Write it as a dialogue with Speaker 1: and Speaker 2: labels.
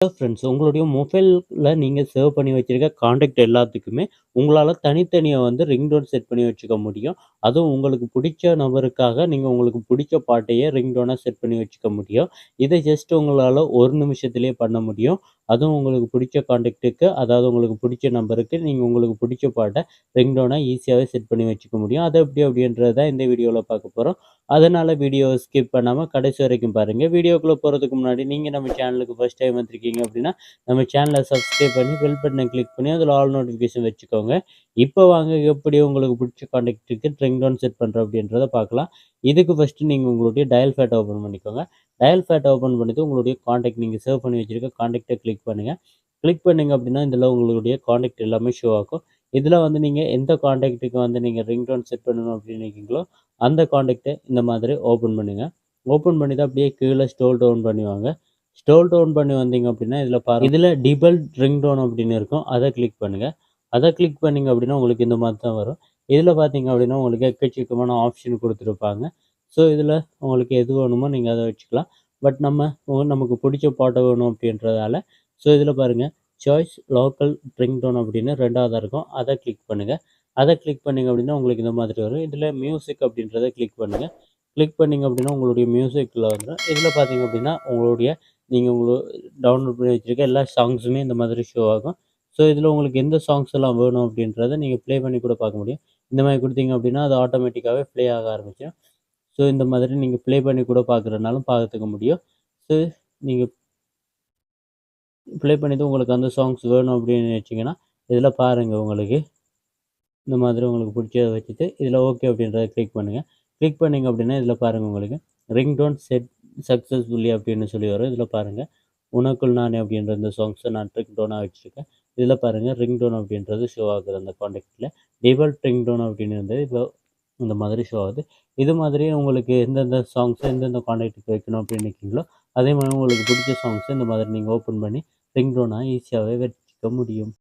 Speaker 1: Hello friends, உங்களுடைய மொபைல்ல நீங்க சேவ் பண்ணி வச்சிருக்க கான்டாக்ட் எல்லாத்துக்குமே, உங்களால தனித்தனியா ரிங்டோன் செட் பண்ணி வச்சுக்க முடியும். அதுவும் உங்களுக்கு புடிச்ச நபருக்காக நீங்க உங்களுக்கு புடிச்ச பாட்டையே ரிங்டோனா செட் பண்ணி வச்சுக்க முடியும். இத ஜஸ்ட் உங்களால 1 நிமிஷத்திலேயே பண்ண முடியும். அதுவும் உங்களுக்கு புடிச்ச கான்டாக்ட்டுக்கு, அதாவது உங்களுக்கு புடிச்ச நம்பருக்கு நீங்க உங்களுக்கு புடிச்ச பாட்ட ரிங்டோனா ஈஸியாவே செட் பண்ணி வச்சுக்க முடியும். அது எப்படி அப்படின்றத தான் இந்த வீடியோல பார்க்க போறோம். அதனால வீடியோவ ஸ்கிப் பண்ணாம கடைசி வரைக்கும் பாருங்க. வீடியோக்குள்ள போறதுக்கு முன்னாடி நீங்க நம்ம சேனலுக்கு ஃபர்ஸ்ட் டைம் வந்திருக்கீங்க அப்படின்னா, நம்ம சேனல சப்ஸ்கிரைப் பண்ணி பெல் பட்டன கிளிக் பண்ணி அதில ஆல் நோட்டிஃபிகேஷன் வச்சுக்கோங்க. இப்போ வாங்க எப்படி உங்களுக்கு புடிச்ச கான்டாக்ட்க்கு ரிங்டோன் செட் பண்றோம் அப்படின்றத பார்க்கலாம். இதுக்கு ஃபர்ஸ்ட்டு நீங்க உங்களுடைய டயல் பேட் ஓப்பன் பண்ணிக்கோங்க. டயல் பேட் ஓப்பன் பண்ணிட்டு உங்களுடைய கான்டாக்ட் நீங்க சேவ் பண்ணி வச்சிருக்க கான்டாக்ட்ட கிளிக் பண்ணுங்க. கிளிக் பண்ணீங்க அப்படின்னா, இதில உங்களுடைய கான்டாக்ட் எல்லாமே ஷோ ஆகும். இதில நீங்க எந்த கான்டாக்ட்க்கு நீங்க ரிங்டோன் செட் பண்ணணும் அப்படின்னு நினைக்கிறீங்களோ, அந்த கான்டாக்ட்ட இந்த மாதிரி ஓப்பன் பண்ணுங்க. ஓப்பன் பண்ணிட்டு அப்படியே கீழ ஸ்க்ரோல் டவுன் பண்ணி வாங்க. ஸ்க்ரோல் டவுன் பண்ணி வந்தீங்க அப்படின்னா, இதில பாருங்க. இதில டிபல் ரிங்டோன் அப்படின்னு இருக்கும். அத கிளிக் பண்ணுங்க. அத கிளிக் பண்ணீங்க அப்படின்னா, உங்களுக்கு இந்த மாதிரி தான் வரும். இதில பார்த்தீங்க அப்படின்னா, உங்களுக்கு எக்கச்சக்கமான ஆப்ஷன் குடுத்துருப்பாங்க. ஸோ, இதில உங்களுக்கு எது வேணுமோ நீங்க அத வச்சுக்கலாம். பட் நமக்கு புடிச்ச பாட்டு வேணும் அப்படின்றதால, ஸோ இதில பாருங்க சாய்ஸ் லோக்கல் ரிங்டோன் அப்படின்னு 2வதா இருக்கும். அத கிளிக் பண்ணுங்க. அத கிளிக் பண்ணீங்க அப்படின்னா, உங்களுக்கு இந்த மாதிரி வரும். இதில மியூசிக் அப்படின்றத கிளிக் பண்ணுங்க. கிளிக் பண்ணீங்க அப்படின்னா, உங்களுடைய மியூசிக்ல வந்துரும். இதில பார்த்தீங்க அப்படின்னா, நீங்க டவுன்லோட் பண்ணி வச்சிருக்க எல்லா சாங்ஸுமே இந்த மாதிரி ஷோ ஆகும். ஸோ, இதில உங்களுக்கு எந்த சாங்ஸ் எல்லாம் வேணும் அப்படின்றத நீங்க ப்ளே பண்ணி கூட பார்க்க முடியும். இந்த மாரி குடுத்தீங்க அப்படின்னா, அது ஆட்டோமேட்டிக்காவே ப்ளே ஆக ஆரம்பிச்சுரும். ஸோ, இந்த மாதிரி நீங்க ப்ளே பண்ணி கூட பார்க்குறதுனாலும் பார்த்துக்க முடியும். ஸோ, நீங்க ப்ளே பண்ணிட்டு உங்களுக்கு அந்த சாங்ஸ் வேணும் அப்படின்னு நினைச்சீங்கன்னா, இதில பாருங்க உங்களுக்கு. இந்த மாதிரி உங்களுக்கு பிடிச்சத வச்சுட்டு, இதில ஓகே அப்படின்றத கிளிக் பண்ணுங்க. கிளிக் பண்ணீங்க அப்படின்னா, இதில பாருங்க உங்களுக்கு ரிங்டோன் செட் சக்சஸ்ஃபுல்லி அப்படின்னு சொல்லி வரும். இதில பாருங்க, உனக்குள் நானே அப்படின்ற இந்த சாங்ஸ நான் ரிங்டோனா வச்சிருக்கேன். இதில பாருங்க ரிங்டோன் அப்படின்றது ஷோ ஆகுது அந்த கான்டாக்ட்ல. டிஃபால்ட் ரிங்டோன் அப்படின்னு இருந்தது. இப்போ இந்த மாதிரி ஷோ ஆகுது. இது மாதிரி உங்களுக்கு எந்தெந்த சாங்ஸ எந்தெந்த கான்டாக்ட்க்கு வைக்கணும் அப்படின்னு நினைக்கிறீங்களோ, அதே மாதிரி உங்களுக்கு பிடிச்ச சாங்ஸ இந்த மாதிரி நீங்க ஓப்பன் பண்ணி ரிங்டோனா ஈஸியாவே வச்சுக்க முடியும்.